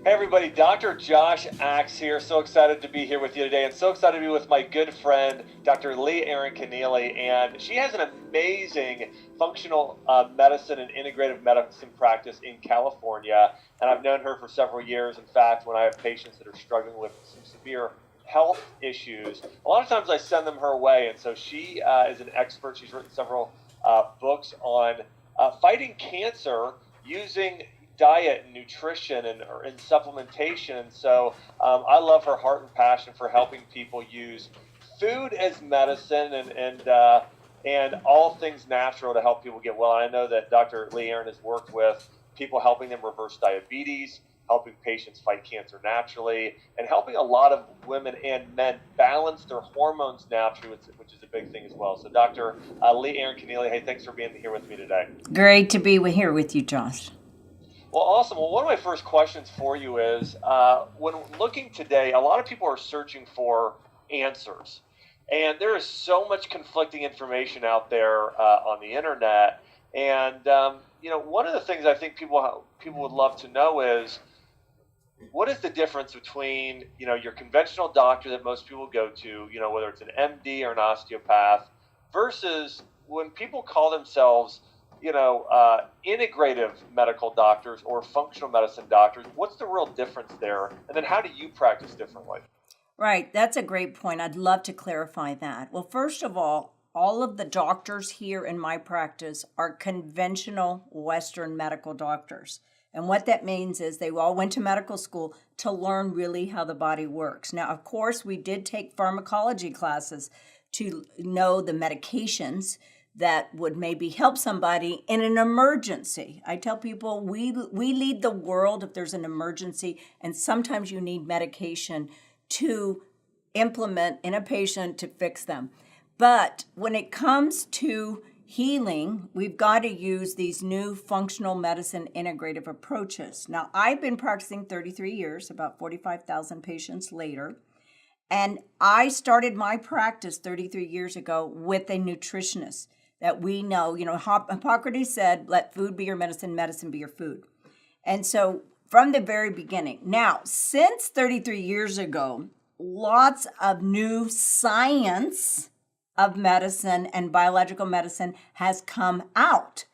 Hey everybody, Dr. Josh Axe here. So excited to be here with you today and so excited to be with my good friend, Dr. Leigh Erin Connealy. And she has an amazing functional medicine and integrative medicine practice in California. And I've known her for several years. In fact, when I have patients that are struggling with some severe health issues, a lot of times I send them her way. And so she is an expert. She's written several books on fighting cancer using diet and nutrition and supplementation. And so I love her heart and passion for helping people use food as medicine and all things natural to help people get well. And I know that Dr. Leigh Erin has worked with people, helping them reverse diabetes, helping patients fight cancer naturally, and helping a lot of women and men balance their hormones naturally, which is a big thing as well. So Dr. Leigh Erin Connealy, hey, thanks for being here with me today. Great to be here with you, Josh. Well, awesome. Well, one of my first questions for you is, when looking today, a lot of people are searching for answers. And there is so much conflicting information out there on the internet. And, one of the things I think people would love to know is, what is the difference between, your conventional doctor that most people go to, whether it's an MD or an osteopath, versus when people call themselves integrative medical doctors or functional medicine doctors? What's the real difference there? And then how do you practice differently? Right. That's a great point. I'd love to clarify that. Well, first of all of the doctors here in my practice are conventional Western medical doctors. And what that means is they all went to medical school to learn really how the body works. Now, of course, we did take pharmacology classes to know the medications that would maybe help somebody in an emergency. I tell people we lead the world if there's an emergency, and sometimes you need medication to implement in a patient to fix them. But when it comes to healing, we've got to use these new functional medicine integrative approaches. Now, I've been practicing 33 years, about 45,000 patients later. And I started my practice 33 years ago with a nutritionist that we know, Hippocrates said, let food be your medicine, medicine be your food. And so from the very beginning. Now, since 33 years ago, lots of new science of medicine and biological medicine has come out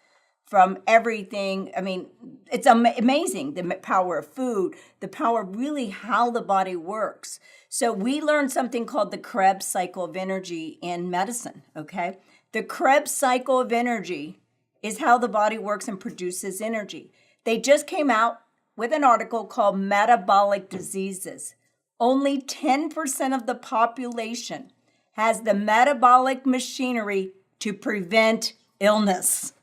from everything. I mean, it's amazing, the power of food, the power of really how the body works. So we learned something called the Krebs cycle of energy in medicine, okay? The Krebs cycle of energy is how the body works and produces energy. They just came out with an article called Metabolic Diseases. Only 10% of the population has the metabolic machinery to prevent illness.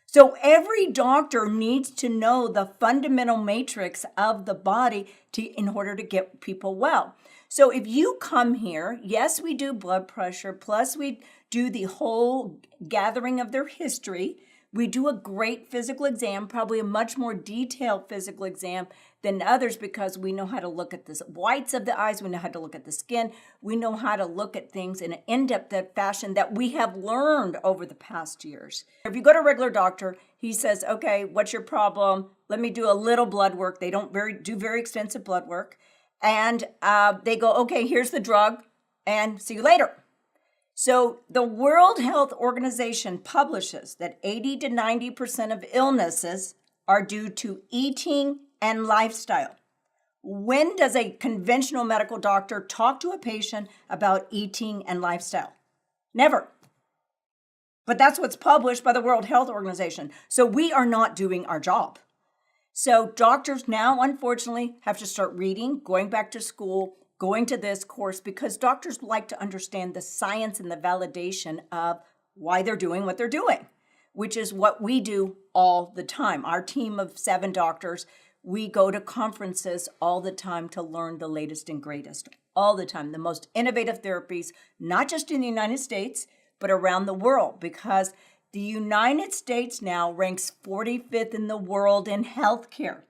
So every doctor needs to know the fundamental matrix of the body in order to get people well. So if you come here, yes, we do blood pressure, plus we do the whole gathering of their history. We do a great physical exam, probably a much more detailed physical exam than others, because we know how to look at the whites of the eyes, we know how to look at the skin, we know how to look at things in an in-depth fashion that we have learned over the past years. If you go to a regular doctor, he says, okay, what's your problem? Let me do a little blood work. They don't do very extensive blood work. And they go, okay, here's the drug, and see you later. So the World Health Organization publishes that 80 to 90% of illnesses are due to eating and lifestyle. When does a conventional medical doctor talk to a patient about eating and lifestyle? Never. But that's what's published by the World Health Organization. So we are not doing our job. So doctors now, unfortunately, have to start reading, going back to school, going to this course, because doctors like to understand the science and the validation of why they're doing what they're doing, which is what we do all the time. Our team of 7 doctors, we go to conferences all the time to learn the latest and greatest, all the time, the most innovative therapies, not just in the United States, but around the world, because the United States now ranks 45th in the world in healthcare.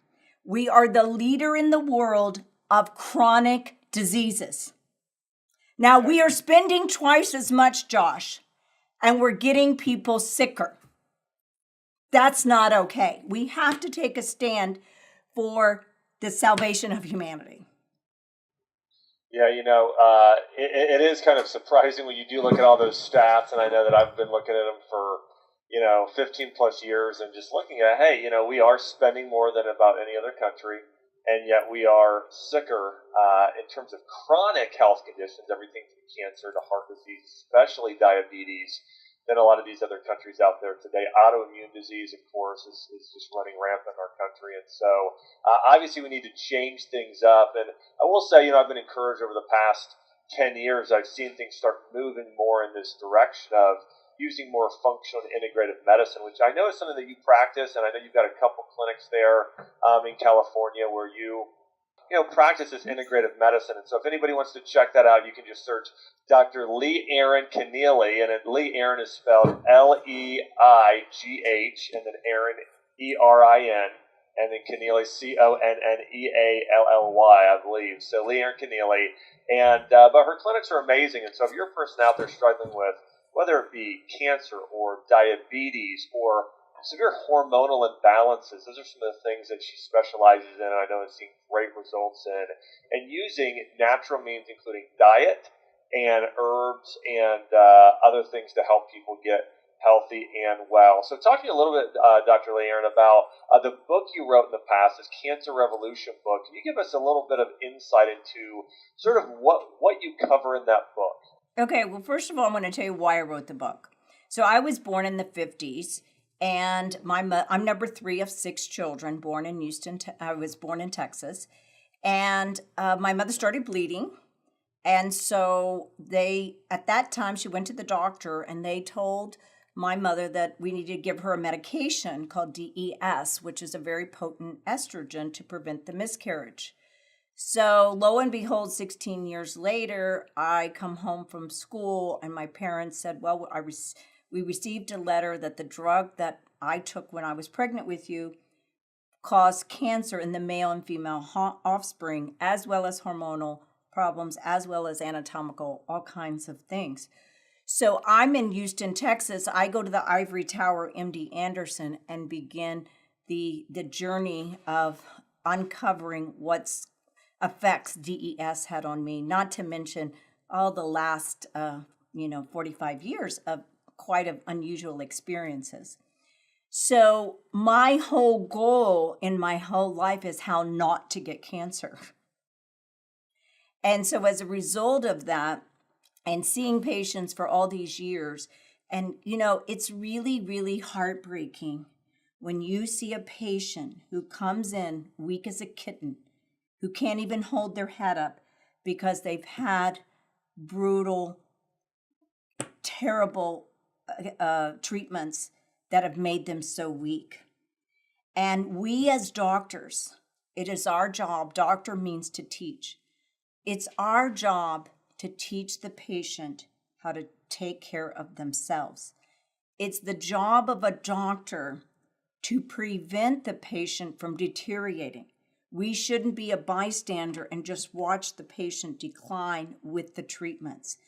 We are the leader in the world of chronic diseases. Now, we are spending twice as much, Josh, and we're getting people sicker. That's not okay. We have to take a stand for the salvation of humanity. Yeah, it is kind of surprising when you do look at all those stats, and I know that I've been looking at them for, 15 plus years, and just looking at, hey, we are spending more than about any other country, and yet we are sicker in terms of chronic health conditions, everything from cancer to heart disease, especially diabetes, than a lot of these other countries out there today. Autoimmune disease, of course, is just running rampant in our country. And so obviously we need to change things up. And I will say, I've been encouraged over the past 10 years. I've seen things start moving more in this direction of using more functional and integrative medicine, which I know is something that you practice. And I know you've got a couple clinics there in California where you practice this integrative medicine. And so if anybody wants to check that out, you can just search Dr. Leigh Erin Connealy, and Leigh Erin is spelled Leigh, and then Erin, Erin, and then Connealy, Conneally, I believe. So Leigh Erin Connealy, and but her clinics are amazing. And so if you're a person out there struggling with whether it be cancer or diabetes or severe hormonal imbalances, those are some of the things that she specializes in, and I know has seen great results in. And using natural means, including diet and herbs and other things to help people get healthy and well. So talk to me a little bit, Dr. Leigh Erin, about the book you wrote in the past, this Cancer Revolution book. Can you give us a little bit of insight into sort of what you cover in that book? Okay, well, first of all, I'm going to tell you why I wrote the book. So I was born in the 50s, and I'm number 3 of 6 children born in Houston. I was born in Texas, and my mother started bleeding. And so at that time, she went to the doctor, and they told my mother that we needed to give her a medication called DES, which is a very potent estrogen to prevent the miscarriage. So lo and behold, 16 years later, I come home from school, and my parents said, well, we received a letter that the drug that I took when I was pregnant with you caused cancer in the male and female offspring, as well as hormonal problems, as well as anatomical, all kinds of things. So I'm in Houston, Texas. I go to the Ivory Tower, MD Anderson, and begin the journey of uncovering what's effects DES had on me, not to mention all the last 45 years of quite unusual experiences. So my whole goal in my whole life is how not to get cancer. And so as a result of that, and seeing patients for all these years, and it's really, really heartbreaking when you see a patient who comes in weak as a kitten, who can't even hold their head up because they've had brutal, terrible treatments that have made them so weak. And we as doctors, it is our job, doctor means to teach. It's our job to teach the patient how to take care of themselves. It's the job of a doctor to prevent the patient from deteriorating. We shouldn't be a bystander and just watch the patient decline with the treatments.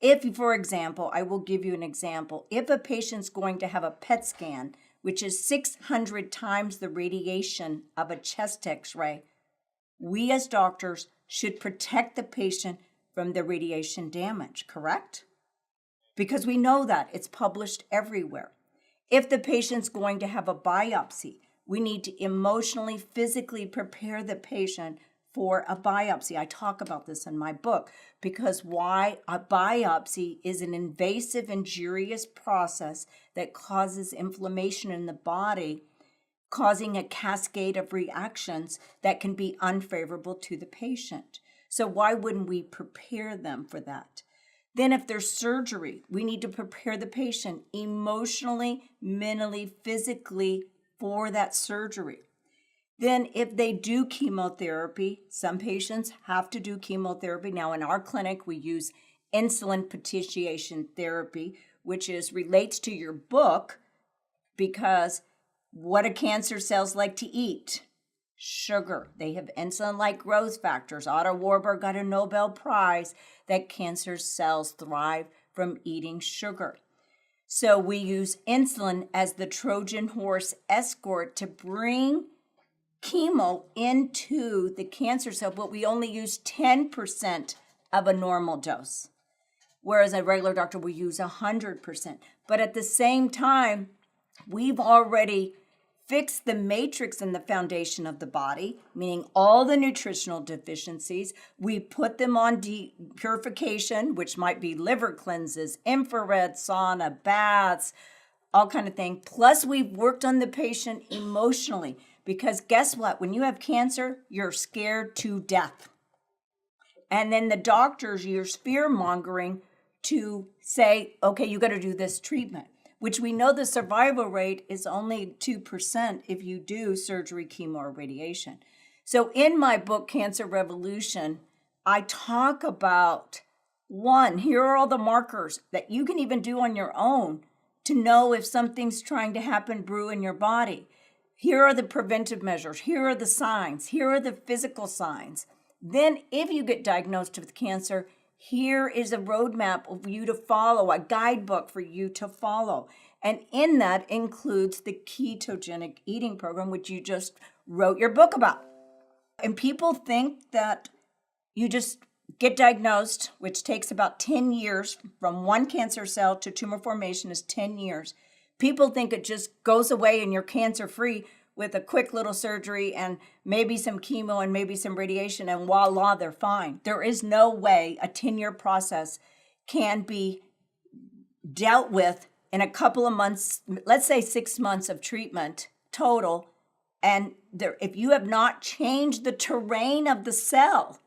If, for example, I will give you an example. If a patient's going to have a PET scan, which is 600 times the radiation of a chest x-ray, we as doctors should protect the patient from the radiation damage, correct? Because we know that. It's published everywhere. If the patient's going to have a biopsy, we need to emotionally, physically prepare the patient for a biopsy. I talk about this in my book because why a biopsy is an invasive, injurious process that causes inflammation in the body, causing a cascade of reactions that can be unfavorable to the patient. So why wouldn't we prepare them for that? Then if there's surgery, we need to prepare the patient emotionally, mentally, physically for that surgery. Then if they do chemotherapy, some patients have to do chemotherapy. Now in our clinic, we use insulin potentiation therapy, which relates to your book, because what do cancer cells like to eat? Sugar. They have insulin-like growth factors. Otto Warburg got a Nobel Prize that cancer cells thrive from eating sugar. So we use insulin as the Trojan horse escort to bring chemo into the cancer cell, but we only use 10% of a normal dose, whereas a regular doctor will use 100%. But at the same time, we've already fixed the matrix and the foundation of the body, meaning all the nutritional deficiencies. We put them on purification, which might be liver cleanses, infrared sauna, baths, all kind of thing. Plus, we've worked on the patient emotionally, because guess what? When you have cancer, you're scared to death. And then the doctors use fear mongering to say, okay, you got to do this treatment, which we know the survival rate is only 2% if you do surgery, chemo, or radiation. So in my book, Cancer Revolution, I talk about, one, here are all the markers that you can even do on your own to know if something's trying to happen, brew in your body. Here are the preventive measures. Here are the signs. Here are the physical signs. Then if you get diagnosed with cancer, here is a roadmap for you to follow, a guidebook for you to follow. And in that includes the ketogenic eating program, which you just wrote your book about. And people think that you just get diagnosed, which takes about 10 years from one cancer cell to tumor formation is 10 years. People think it just goes away and you're cancer-free with a quick little surgery and maybe some chemo and maybe some radiation, and voila, they're fine. There is no way a 10-year process can be dealt with in a couple of months, let's say 6 months of treatment total. And if you have not changed the terrain of the cell,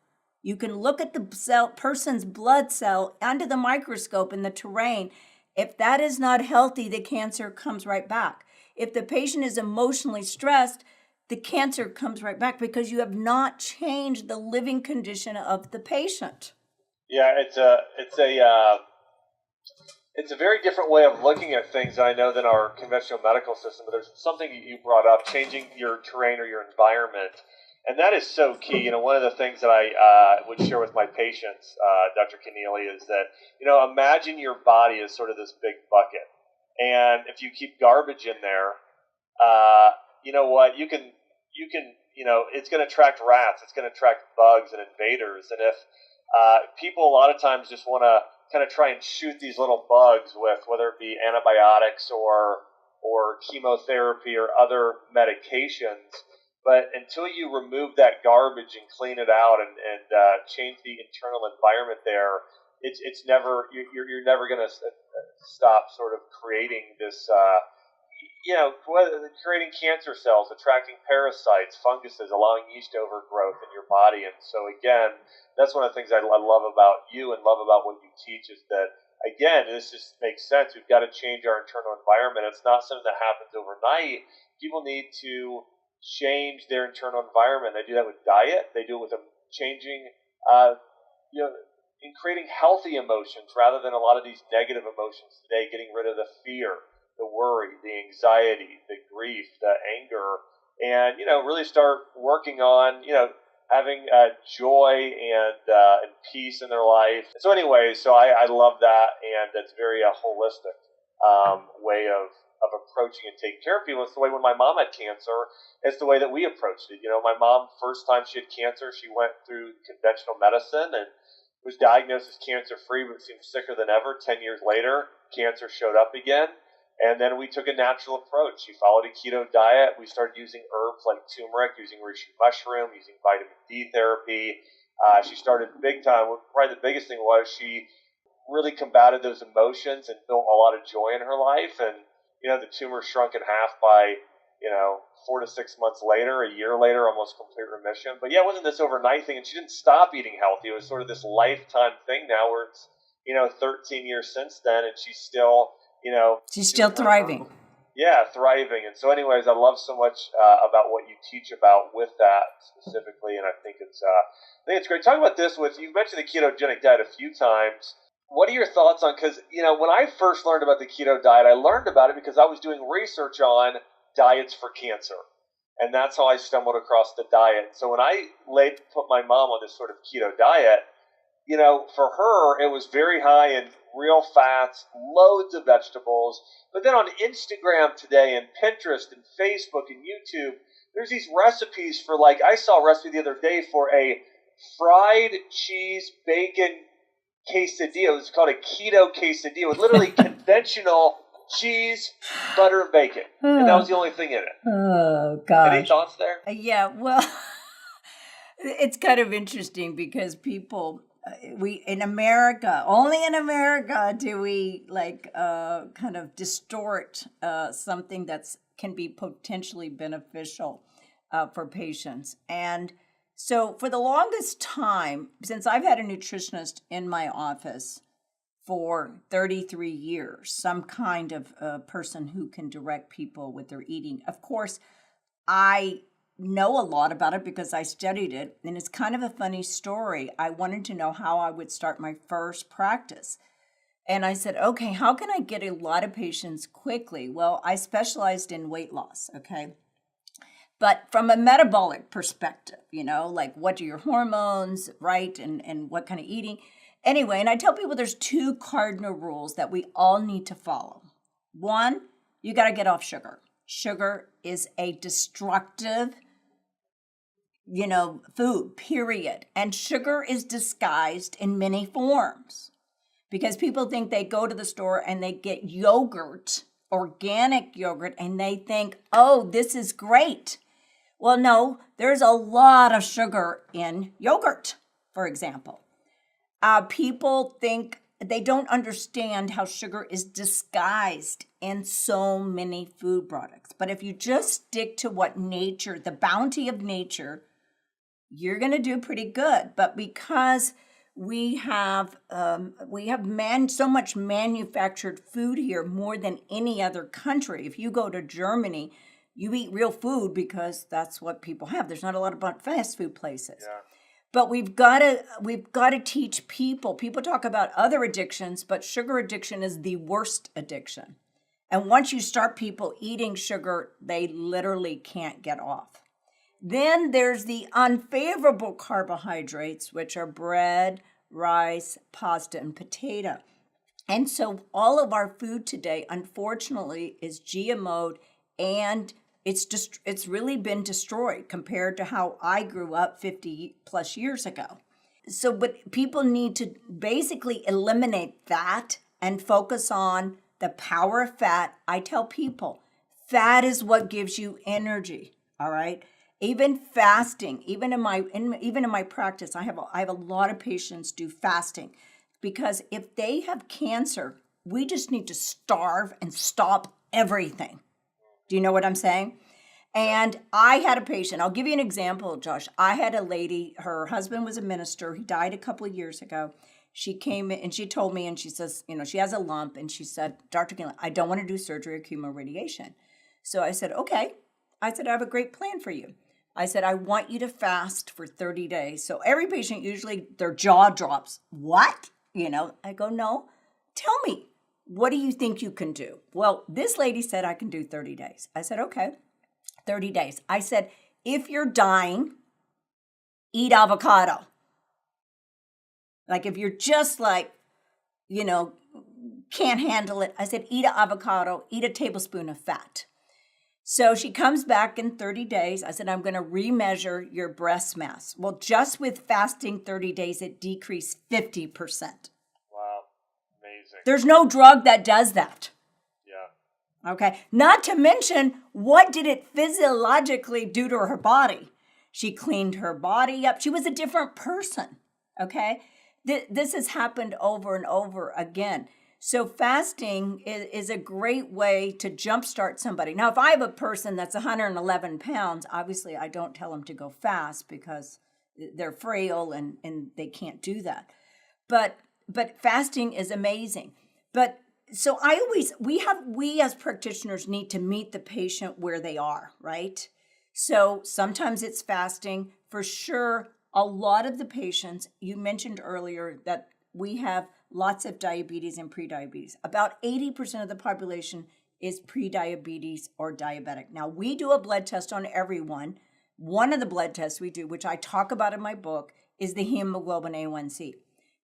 you can look at the person's blood cell under the microscope in the terrain. If that is not healthy, the cancer comes right back. If the patient is emotionally stressed, the cancer comes right back because you have not changed the living condition of the patient. Yeah, it's a very different way of looking at things, I know, than our conventional medical system. But there's something you brought up, changing your terrain or your environment. And that is so key. You know, one of the things that I would share with my patients, Dr. Connealy, is that, you know, imagine your body as sort of this big bucket. And if you keep garbage in there, you know what, you can, you know, it's going to attract rats, it's going to attract bugs and invaders. And if people a lot of times just want to kind of try and shoot these little bugs with, whether it be antibiotics or chemotherapy or other medications, but until you remove that garbage and clean it out and change the internal environment there, it's never, you're never going to stop sort of creating this, you know, creating cancer cells, attracting parasites, funguses, allowing yeast overgrowth in your body. And so again, that's one of the things I love about you and love about what you teach is that, again, this just makes sense. We've got to change our internal environment. It's not something that happens overnight. People need to change their internal environment. They do that with diet. They do it with changing, you know, in creating healthy emotions rather than a lot of these negative emotions today, getting rid of the fear, the worry, the anxiety, the grief, the anger, and, you know, really start working on, you know, having joy and peace in their life. So anyway, so I love that, and it's very holistic way of approaching and taking care of people. It's the way when my mom had cancer, it's the way that we approached it. You know, my mom, first time she had cancer, she went through conventional medicine and was diagnosed as cancer-free, but seemed sicker than ever. 10 years later, cancer showed up again. And then we took a natural approach. She followed a keto diet. We started using herbs like turmeric, using reishi mushroom, using vitamin D therapy. She started big time. Probably the biggest thing was she really combated those emotions and built a lot of joy in her life. And, you know, the tumor shrunk in half by, you know, 4 to 6 months later, a year later, almost complete remission. But yeah, it wasn't this overnight thing. And she didn't stop eating healthy. It was sort of this lifetime thing now where it's, you know, 13 years since then, and she's still, you know, she's still thriving. Yeah, thriving. And so anyways, I love so much about what you teach about with that specifically, and I think it's great. Talk about this with, you mentioned the ketogenic diet a few times. What are your thoughts on, because, you know, when I first learned about the keto diet, I learned about it because I was doing research on diets for cancer. And that's how I stumbled across the diet. So when I put my mom on this sort of keto diet, you know, for her, it was very high in real fats, loads of vegetables. But then on Instagram today and Pinterest and Facebook and YouTube, there's these recipes for, like, I saw a recipe the other day for a fried cheese bacon quesadilla. It was called a keto quesadilla with literally conventional cheese, butter, and bacon. And that was the only thing in it. Oh, gosh. Any thoughts there? Yeah, well, it's kind of interesting because people, we in America, only in America do we kind of distort something that's can be potentially beneficial for patients. And so for the longest time, since I've had a nutritionist in my office for 33 years, some kind of person who can direct people with their eating. Of course, I know a lot about it because I studied it, and it's kind of a funny story. I wanted to know how I would start my first practice. And I said, okay, how can I get a lot of patients quickly? Well, I specialized in weight loss, okay? But from a metabolic perspective, like what are your hormones, right? And what kind of eating? Anyway, and I tell people there's 2 cardinal rules that we all need to follow. 1, you got to get off sugar. Sugar is a destructive, food, period. And sugar is disguised in many forms because people think they go to the store and they get yogurt, organic yogurt, and they think, oh, this is great. Well, no, there's a lot of sugar in yogurt, for example. People think they don't understand how sugar is disguised in so many food products. But if you just stick to what nature, the bounty of nature, you're going to do pretty good. But because we have so much manufactured food here, more than any other country. If you go to Germany, you eat real food because that's what people have. There's not a lot of fast food places. Yeah. But we've got to teach people. People talk about other addictions, but sugar addiction is the worst addiction. And once you start people eating sugar, they literally can't get off. Then there's the unfavorable carbohydrates, which are bread, rice, pasta, and potato. And so all of our food today, unfortunately, is GMO'd, and it's really been destroyed compared to how I grew up 50 plus years ago. So, but people need to basically eliminate that and focus on the power of fat. I tell people, fat is what gives you energy. All right. Even fasting, even in my practice, I have a lot of patients do fasting because if they have cancer, we just need to starve and stop everything. Do you know what I'm saying? And I had a patient, I'll give you an example, Josh. I had a lady, her husband was a minister. He died a couple of years ago. She came in and she told me, and she says, she has a lump. And she said, Dr. Connealy, I don't want to do surgery or chemoradiation. So I said, okay. I said, I have a great plan for you. I said, I want you to fast for 30 days. So every patient, usually their jaw drops. What? I go, no, tell me. What do you think you can do? Well, this lady said I can do 30 days. I said, okay, 30 days. I said, if you're dying, eat avocado. Like if you're just can't handle it, I said, eat an avocado, eat a tablespoon of fat. So she comes back in 30 days. I said, I'm going to remeasure your breast mass. Well, just with fasting 30 days, it decreased 50%. There's no drug that does that. Yeah. Okay. Not to mention, what did it physiologically do to her body? She cleaned her body up. She was a different person. Okay. This has happened over and over again. So fasting is a great way to jumpstart somebody. Now, if I have a person that's 111 pounds, obviously I don't tell them to go fast because they're frail and they can't do that. But fasting is amazing. But so we as practitioners need to meet the patient where they are, right? So sometimes it's fasting. For sure, a lot of the patients, you mentioned earlier that we have lots of diabetes and prediabetes. About 80% of the population is prediabetes or diabetic. Now, we do a blood test on everyone. One of the blood tests we do, which I talk about in my book, is the hemoglobin A1C.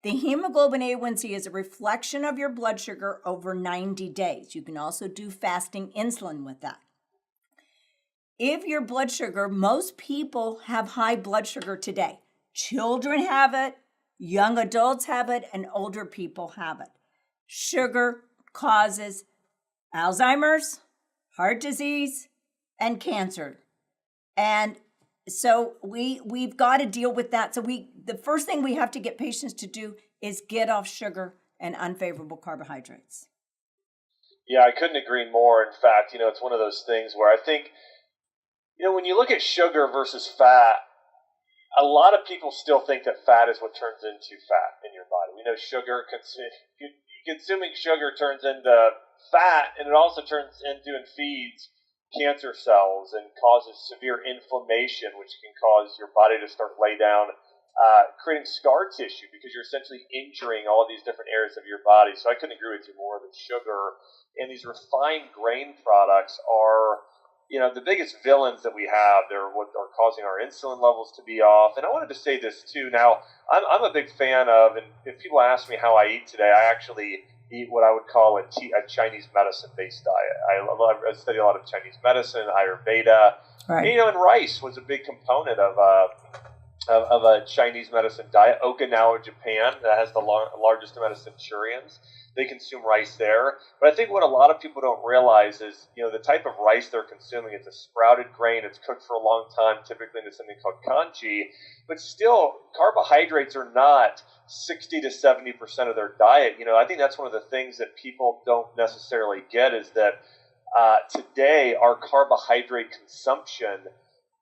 The hemoglobin A1C is a reflection of your blood sugar over 90 days. You can also do fasting insulin with that. if your blood sugar, most people have high blood sugar today. Children have it, young adults have it, and older people have it. Sugar causes Alzheimer's, heart disease, and cancer. And so we've got to deal with that. So the first thing we have to get patients to do is get off sugar and unfavorable carbohydrates. Yeah, I couldn't agree more. In fact, it's one of those things where I think, when you look at sugar versus fat, a lot of people still think that fat is what turns into fat in your body. We know consuming sugar turns into fat, and it also turns into and feeds cancer cells and causes severe inflammation, which can cause your body to start lay down, creating scar tissue because you're essentially injuring all of these different areas of your body. So I couldn't agree with you more that sugar and these refined grain products are, the biggest villains that we have. They're what are causing our insulin levels to be off. And I wanted to say this too. Now, I'm a big fan of, and if people ask me how I eat today, I actually eat what I would call a Chinese medicine-based diet. I study a lot of Chinese medicine, Ayurveda. Right. And, and rice was a big component of a Chinese medicine diet. Okinawa, Japan, that has the largest amount of centurions. They consume rice there. But I think what a lot of people don't realize is, the type of rice they're consuming, it's a sprouted grain. It's cooked for a long time, typically into something called kanji. But still, carbohydrates are not 60 to 70% of their diet. I think that's one of the things that people don't necessarily get is that today our carbohydrate consumption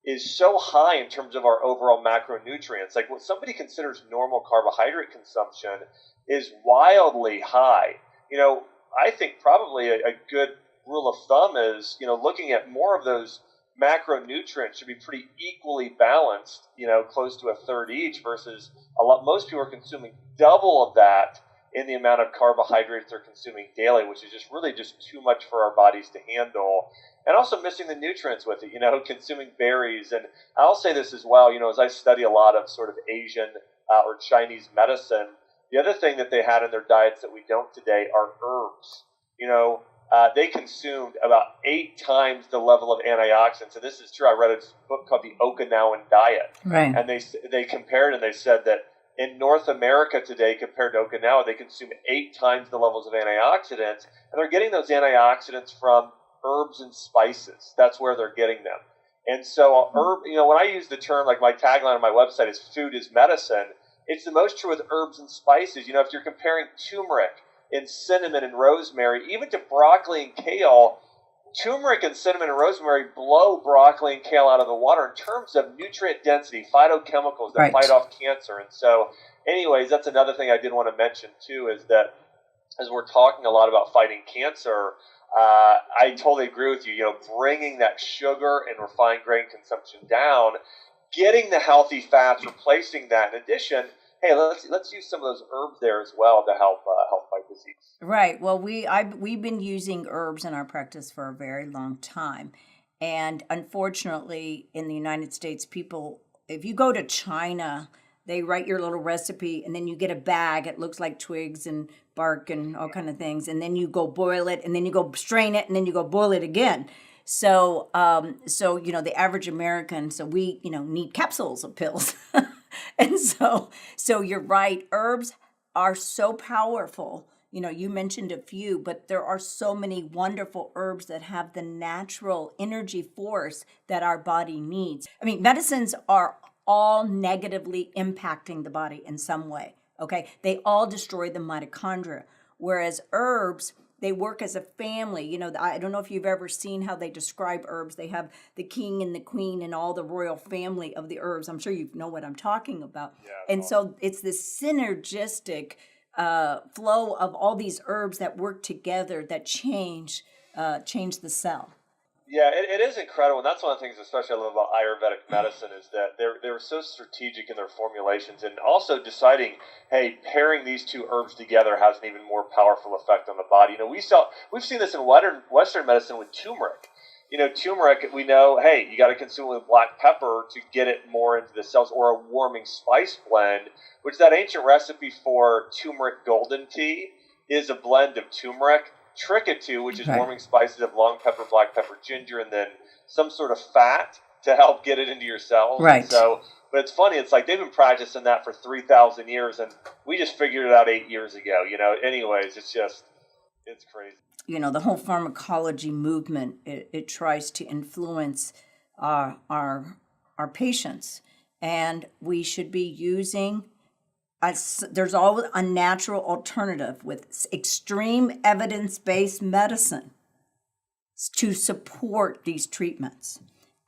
is so high in terms of our overall macronutrients. Like what somebody considers normal carbohydrate consumption is wildly high. I think probably a good rule of thumb is, looking at more of those macronutrients should be pretty equally balanced, close to a third each versus most people are consuming double of that in the amount of carbohydrates they're consuming daily, which is just too much for our bodies to handle. And also missing the nutrients with it, consuming berries. And I'll say this as well, as I study a lot of sort of Asian or Chinese medicine, the other thing that they had in their diets that we don't today are herbs. They consumed about 8 times the level of antioxidants. And this is true. I read a book called The Okinawan Diet. Right. And they compared and they said that in North America today compared to Okinawa, they consume 8 times the levels of antioxidants. And they're getting those antioxidants from herbs and spices. That's where they're getting them. And so when I use the term, like my tagline on my website is food is medicine, it's the most true with herbs and spices. If you're comparing turmeric and cinnamon and rosemary, even to broccoli and kale, turmeric and cinnamon and rosemary blow broccoli and kale out of the water in terms of nutrient density, phytochemicals that fight off cancer. And so anyways, that's another thing I did want to mention too, is that as we're talking a lot about fighting cancer, I totally agree with you. Bringing that sugar and refined grain consumption down, getting the healthy fats, replacing that. In addition, hey, let's use some of those herbs there as well to help fight disease. Right. Well, we've been using herbs in our practice for a very long time, and unfortunately, in the United States, people, if you go to China, they write your little recipe, and then you get a bag. It looks like twigs and bark and all kind of things, and then you go boil it, and then you go strain it, and then you go boil it again. So, the average American, so we, need capsules of pills, and so you're right. Herbs are so powerful. You mentioned a few, but there are so many wonderful herbs that have the natural energy force that our body needs. I mean, medicines are all negatively impacting the body in some way, okay? They all destroy the mitochondria, whereas herbs, they work as a family. I don't know if you've ever seen how they describe herbs. They have the king and the queen and all the royal family of the herbs. I'm sure you know what I'm talking about. Yeah, and so it's this synergistic flow of all these herbs that work together that change the cell. Yeah, it is incredible, and that's one of the things especially I love about Ayurvedic medicine is that they're so strategic in their formulations and also deciding, hey, pairing these two herbs together has an even more powerful effect on the body. We've seen this in Western medicine with turmeric. Turmeric, we know, hey, you got to consume it with black pepper to get it more into the cells, or a warming spice blend, which that ancient recipe for turmeric golden tea is a blend of turmeric, Trickatu, which is warming spices of long pepper, black pepper, ginger, and then some sort of fat to help get it into your cells. Right. And so, but it's funny. It's like they've been practicing that for 3,000 years, and we just figured it out 8 years ago. Anyways, it's crazy. The whole pharmacology movement, it tries to influence our patients, and we should be using there's always a natural alternative with extreme evidence-based medicine to support these treatments.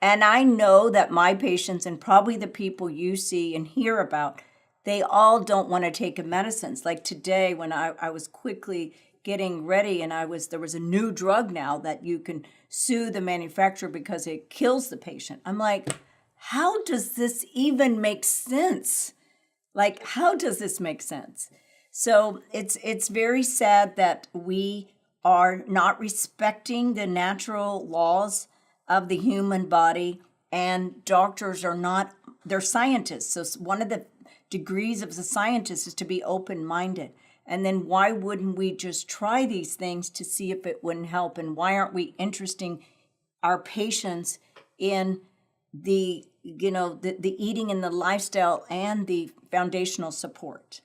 And I know that my patients, and probably the people you see and hear about, they all don't want to take medicines. Like today, when I was quickly getting ready, and there was a new drug now that you can sue the manufacturer because it kills the patient. I'm like, how does this even make sense? Like, how does this make sense? So it's very sad that we are not respecting the natural laws of the human body, and doctors are not, they're scientists. So one of the degrees of the scientist is to be open-minded. And then why wouldn't we just try these things to see if it wouldn't help? And why aren't we interesting our patients in the eating and the lifestyle and the foundational support,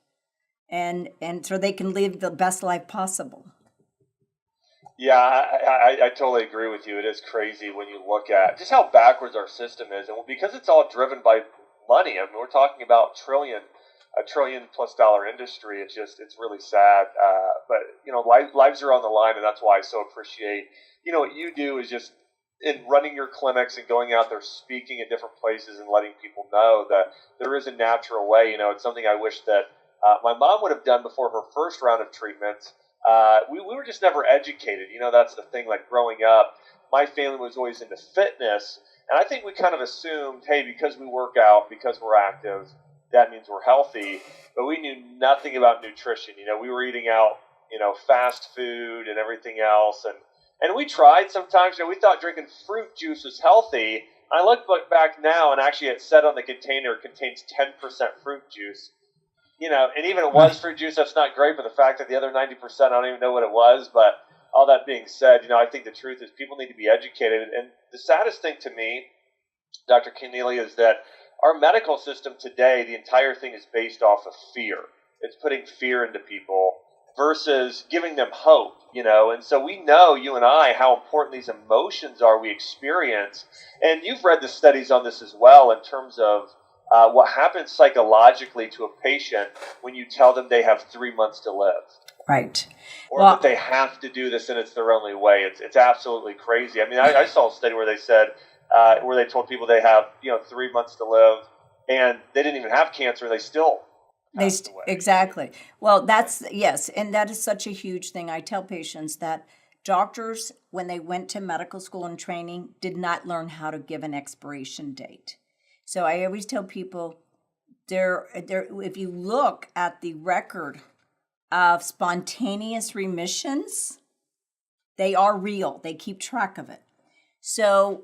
and so they can live the best life possible? Yeah, I totally agree with you. It is crazy when you look at just how backwards our system is, and because it's all driven by money. I mean, we're talking about a trillion plus dollar industry. It's really sad. But lives are on the line, and that's why I so appreciate what you do is just in running your clinics and going out there speaking at different places and letting people know that there is a natural way. It's something I wish that my mom would have done before her first round of treatments. We were just never educated. That's the thing. Like growing up, my family was always into fitness, and I think we kind of assumed, hey, because we work out, because we're active, that means we're healthy. But we knew nothing about nutrition. We were eating out, fast food and everything else, and we tried sometimes. We thought drinking fruit juice was healthy. I look back now, and actually it said on the container it contains 10% fruit juice. And even it was fruit juice, that's not great. But the fact that the other 90%, I don't even know what it was. But all that being said, I think the truth is people need to be educated. And the saddest thing to me, Dr. Connealy, is that our medical system today, the entire thing is based off of fear. It's putting fear into people versus giving them hope, And so we know, you and I, how important these emotions are we experience. And you've read the studies on this as well in terms of what happens psychologically to a patient when you tell them they have 3 months to live. Right. Or that they have to do this and it's their only way. It's absolutely crazy. I mean, I saw a study where they said, where they told people they have, 3 months to live, and they didn't even have cancer, and they still passed away. Exactly. Well, yes, and that is such a huge thing. I tell patients that doctors, when they went to medical school and training, did not learn how to give an expiration date. So I always tell people, if you look at the record of spontaneous remissions, they are real. They keep track of it. So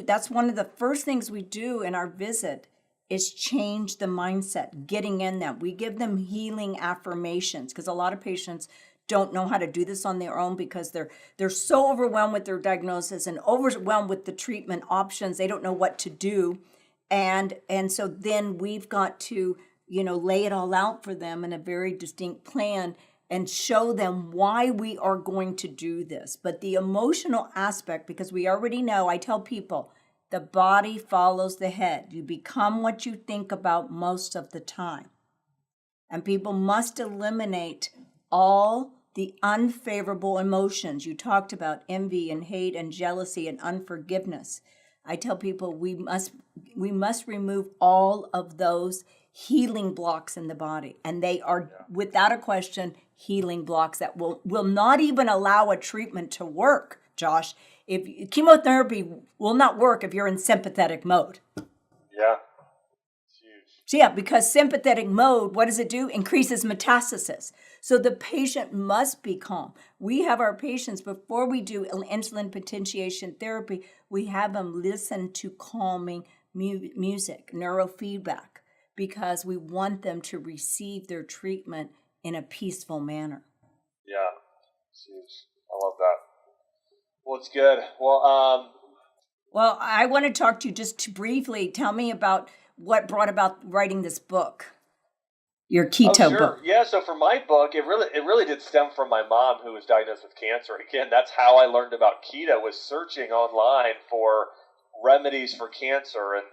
that's one of the first things we do in our visit is change the mindset, getting in them. We give them healing affirmations because a lot of patients don't know how to do this on their own because they're so overwhelmed with their diagnosis and overwhelmed with the treatment options. They don't know what to do. And so then we've got to, lay it all out for them in a very distinct plan and show them why we are going to do this. But the emotional aspect, because we already know, I tell people, the body follows the head. You become what you think about most of the time. And people must eliminate all the unfavorable emotions. You talked about envy and hate and jealousy and unforgiveness. I tell people we must remove all of those healing blocks in the body. And they are, without a question, healing blocks that will not even allow a treatment to work, Josh. If chemotherapy will not work if you're in sympathetic mode. Yeah. It's huge. So yeah, because sympathetic mode, what does it do? Increases metastasis. So the patient must be calm. We have our patients, before we do insulin potentiation therapy, we have them listen to calming music, neurofeedback, because we want them to receive their treatment in a peaceful manner. Yeah, it's huge. I love that. Well, it's good. Well, Well, I want to talk to you briefly. Tell me about what brought about writing this book, your keto book. Yeah. So for my book, it really did stem from my mom, who was diagnosed with cancer. Again, that's how I learned about keto, was searching online for remedies for cancer, and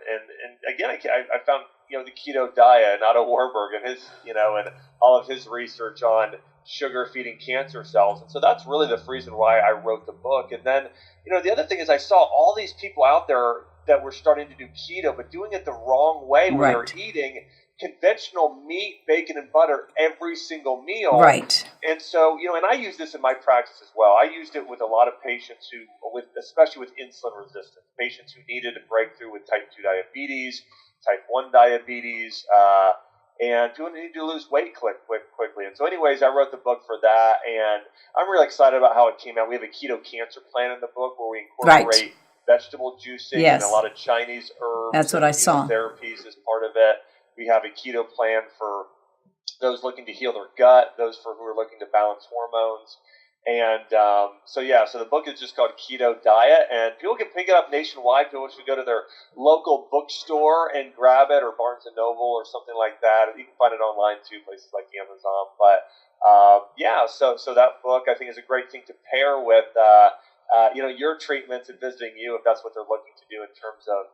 again, I found the Keto Diet and Otto Warburg and his and all of his research on sugar feeding cancer cells, and so that's really the reason why I wrote the book. And then the other thing is I saw all these people out there that were starting to do keto, but doing it the wrong way, where they were eating conventional meat, bacon, and butter every single meal. Right. And so, and I use this in my practice as well. I used it with a lot of patients especially with insulin resistance, patients who needed a breakthrough with type 2 diabetes, type 1 diabetes, and people need to lose weight quickly. And so anyways, I wrote the book for that, and I'm really excited about how it came out. We have a keto cancer plan in the book where we incorporate vegetable juicing and a lot of Chinese herbs. That's what I saw. Therapies as part of it. We have a keto plan for those looking to heal their gut, those who are looking to balance hormones. And so the book is just called Keto Diet, and people can pick it up nationwide. People should go to their local bookstore and grab it, or Barnes & Noble or something like that. You can find it online too, places like Amazon. But so that book I think is a great thing to pair with your treatments and visiting you, if that's what they're looking to do in terms of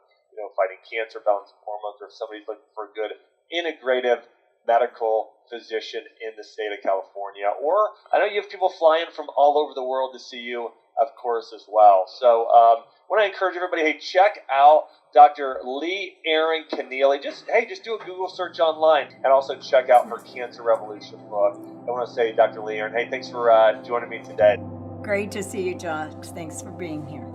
fighting cancer, balancing hormones, or if somebody's looking for a good integrative medical physician in the state of California. Or I know you have people flying from all over the world to see you, of course, as well. So I want to encourage everybody, hey, check out Dr. Leigh Erin Connealy. Just do a Google search online, and also check out her Cancer Revolution book. I want to say, Dr. Leigh Erin, hey, thanks for joining me today. Great to see you, Josh. Thanks for being here.